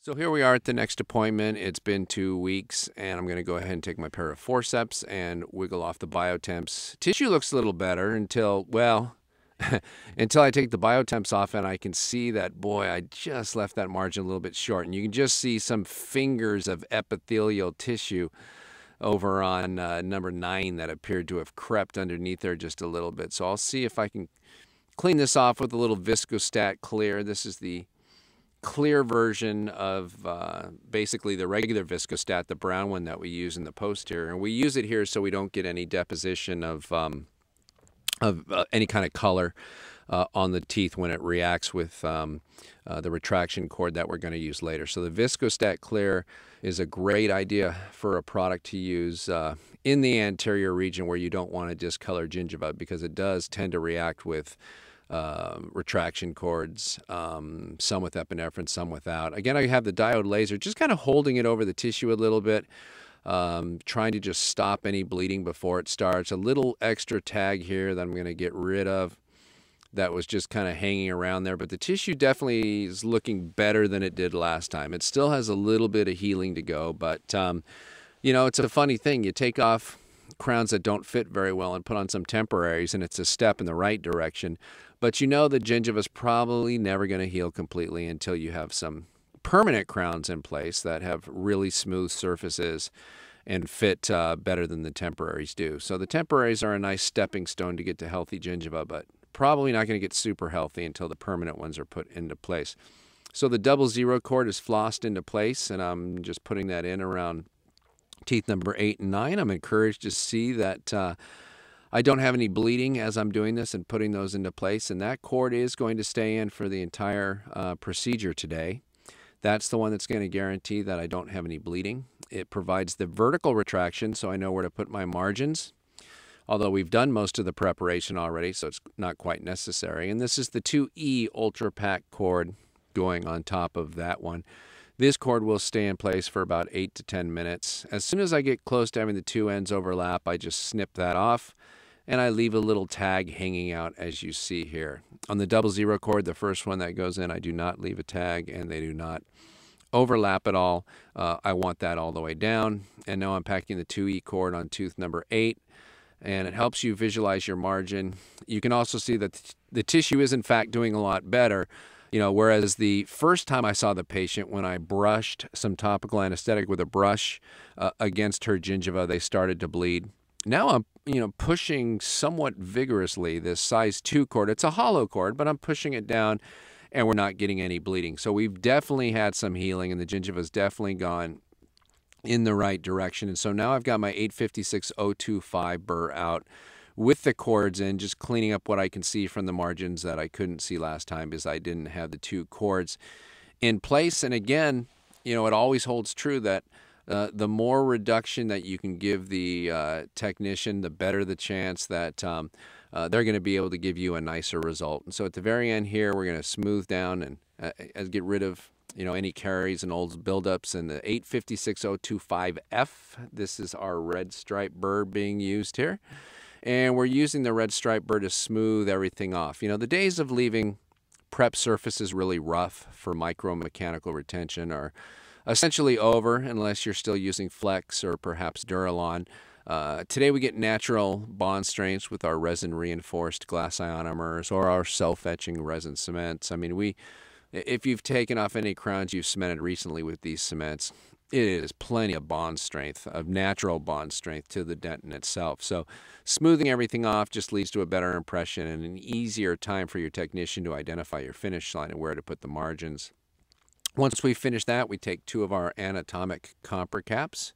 So here we are at the next appointment. It's been 2 weeks, and I'm going to go ahead and take my pair of forceps and wiggle off the biotemps. Tissue looks a little better until, well, until I take the biotemps off and I can see that, boy, I just left that margin a little bit short. And you can just see some fingers of epithelial tissue over on number 9 that appeared to have crept underneath there just a little bit. So I'll see if I can clean this off with a little Viscostat Clear. This is the clear version of basically the regular Viscostat, the brown one that we use in the posterior. And we use it here so we don't get any deposition of any kind of color on the teeth when it reacts with the retraction cord that we're going to use later. So the Viscostat Clear is a great idea for a product to use in the anterior region where you don't want to discolor gingiva, because it does tend to react with retraction cords, some with epinephrine, some without. Again, I have the diode laser just kind of holding it over the tissue a little bit, trying to just stop any bleeding before it starts. A little extra tag here that I'm going to get rid of that was just kind of hanging around there, but the tissue definitely is looking better than it did last time. It still has a little bit of healing to go, but you know, it's a funny thing. You take off crowns that don't fit very well and put on some temporaries, and it's a step in the right direction. But you know the gingiva is probably never going to heal completely until you have some permanent crowns in place that have really smooth surfaces and fit better than the temporaries do. So the temporaries are a nice stepping stone to get to healthy gingiva, but probably not going to get super healthy until the permanent ones are put into place. So the double zero cord is flossed into place, and I'm just putting that in around teeth number 8 and 9. I'm encouraged to see that I don't have any bleeding as I'm doing this and putting those into place, and that cord is going to stay in for the entire procedure today. That's the one that's going to guarantee that I don't have any bleeding. It provides the vertical retraction, so I know where to put my margins, although we've done most of the preparation already, so it's not quite necessary. And this is the 2E Ultra Pack cord going on top of that one. This cord will stay in place for about 8 to 10 minutes. As soon as I get close to having the two ends overlap, I just snip that off, and I leave a little tag hanging out, as you see here. On the double zero cord, the first one that goes in, I do not leave a tag, and they do not overlap at all. I want that all the way down. And now I'm packing the 2E cord on tooth number 8, and it helps you visualize your margin. You can also see that the tissue is in fact doing a lot better. You know, whereas the first time I saw the patient, when I brushed some topical anesthetic with a brush against her gingiva, they started to bleed. Now I'm, pushing somewhat vigorously this size 2 cord. It's a hollow cord, but I'm pushing it down, and we're not getting any bleeding. So we've definitely had some healing, and the gingiva's definitely gone in the right direction. And so now I've got my 856.025 burr out with the cords in, just cleaning up what I can see from the margins that I couldn't see last time because I didn't have the 2 cords in place. And again, it always holds true that the more reduction that you can give the technician, the better the chance that they're going to be able to give you a nicer result. And so at the very end here, we're going to smooth down and get rid of any caries and old buildups. And the 856.025F, this is our red stripe burr being used here. And we're using the red stripe burr to smooth everything off. The days of leaving prep surfaces really rough for micromechanical retention are essentially over, unless you're still using Flex or perhaps Duralon. Today we get natural bond strengths with our resin-reinforced glass ionomers or our self-etching resin cements. I mean, if you've taken off any crowns you've cemented recently with these cements, it is plenty of bond strength, of natural bond strength to the dentin itself. So smoothing everything off just leads to a better impression and an easier time for your technician to identify your finish line and where to put the margins. Once we finish that, we take 2 of our anatomic compra caps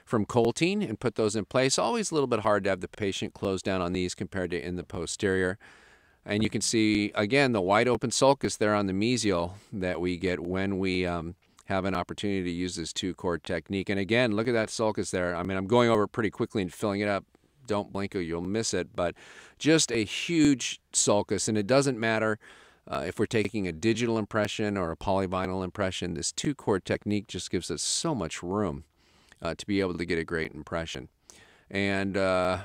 from Coltine and put those in place. Always a little bit hard to have the patient close down on these compared to in the posterior. And you can see, again, the wide open sulcus there on the mesial that we get when we have an opportunity to use this 2-cord technique. And again, look at that sulcus there. I mean, I'm going over it pretty quickly and filling it up. Don't blink or you'll miss it. But just a huge sulcus. And it doesn't matter if we're taking a digital impression or a polyvinyl impression. This 2-cord technique just gives us so much room to be able to get a great impression. And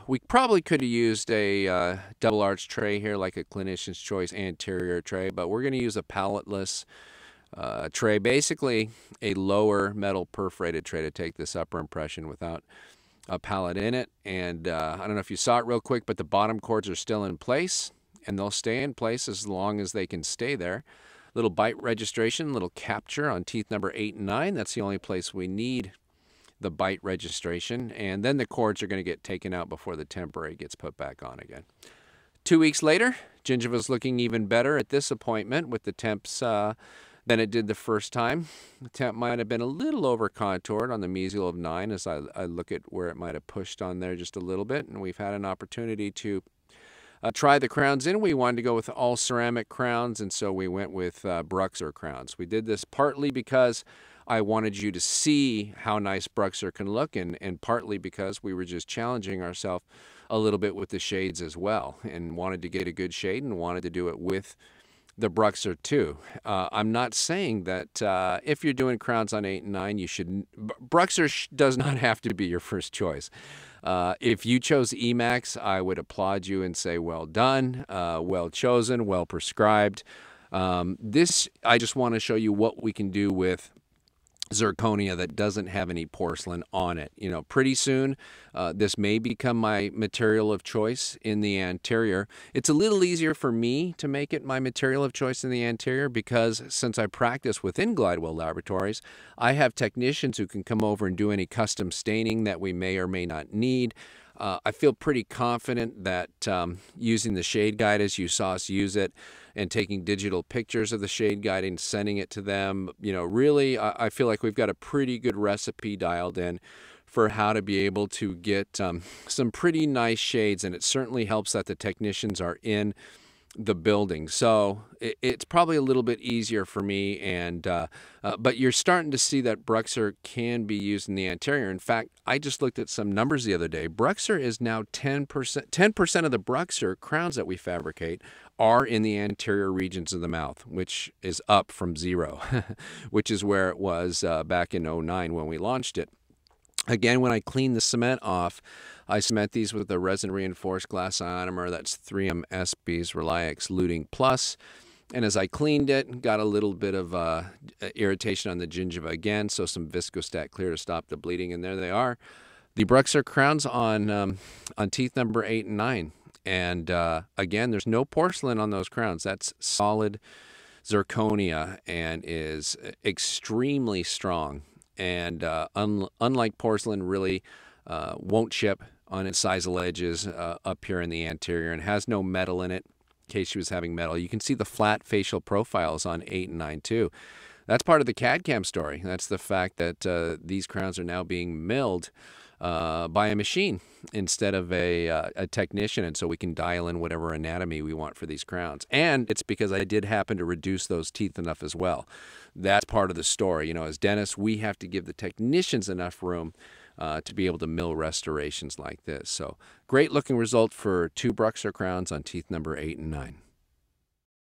we probably could have used a double arch tray here, like a clinician's choice anterior tray, but we're going to use a paletless tray, basically a lower metal perforated tray to take this upper impression without a pallet in it. And I don't know if you saw it real quick, but the bottom cords are still in place, and they'll stay in place as long as they can stay there. Little bite registration, little capture on teeth number 8 and 9. That's the only place we need the bite registration. And then the cords are going to get taken out before the temporary gets put back on again. 2 weeks later, gingiva's looking even better at this appointment with the temps than it did the first time. The temp might have been a little over contoured on the mesial of 9 as I look at where it might have pushed on there just a little bit. And we've had an opportunity to try the crowns in. We wanted to go with all ceramic crowns, and so we went with BruxZir crowns. We did this partly because I wanted you to see how nice BruxZir can look, and partly because we were just challenging ourselves a little bit with the shades as well, and wanted to get a good shade and wanted to do it with the BruxZir too. I'm not saying that if you're doing crowns on 8 and 9, you should. BruxZir does not have to be your first choice. If you chose Emax, I would applaud you and say well done, well chosen, well prescribed. I just want to show you what we can do with zirconia that doesn't have any porcelain on it. You know, pretty soon this may become my material of choice in the anterior. It's a little easier for me to make it my material of choice in the anterior because since I practice within Glidewell Laboratories, I have technicians who can come over and do any custom staining that we may or may not need. I feel pretty confident that using the shade guide as you saw us use it and taking digital pictures of the shade guide and sending it to them, you know, really I feel like we've got a pretty good recipe dialed in for how to be able to get some pretty nice shades, and it certainly helps that the technicians are in the building. So it's probably a little bit easier for me, and but you're starting to see that BruxZir can be used in the anterior. In fact, I just looked at some numbers the other day. BruxZir is now 10%. 10% of the BruxZir crowns that we fabricate are in the anterior regions of the mouth, which is up from 0, which is where it was back in 09 when we launched it. Again, when I clean the cement off, I cement these with a resin-reinforced glass ionomer. That's 3M SB's Reliax Luting Plus. And as I cleaned it, got a little bit of irritation on the gingiva again, so some Viscostat Clear to stop the bleeding, and there they are. The BruxZir crowns on teeth number 8 and 9. And again, there's no porcelain on those crowns. That's solid zirconia and is extremely strong. And unlike porcelain, really won't chip on its sisal edges up here in the anterior, and has no metal in it in case she was having metal. You can see the flat facial profiles on 8 and 9 too. That's part of the CAD/CAM story. That's the fact that these crowns are now being milled by a machine instead of a technician, and so we can dial in whatever anatomy we want for these crowns. And it's because I did happen to reduce those teeth enough as well. That's part of the story. You know, as dentists, we have to give the technicians enough room to be able to mill restorations like this. So great looking result for 2 BruxZir crowns on teeth number 8 and 9.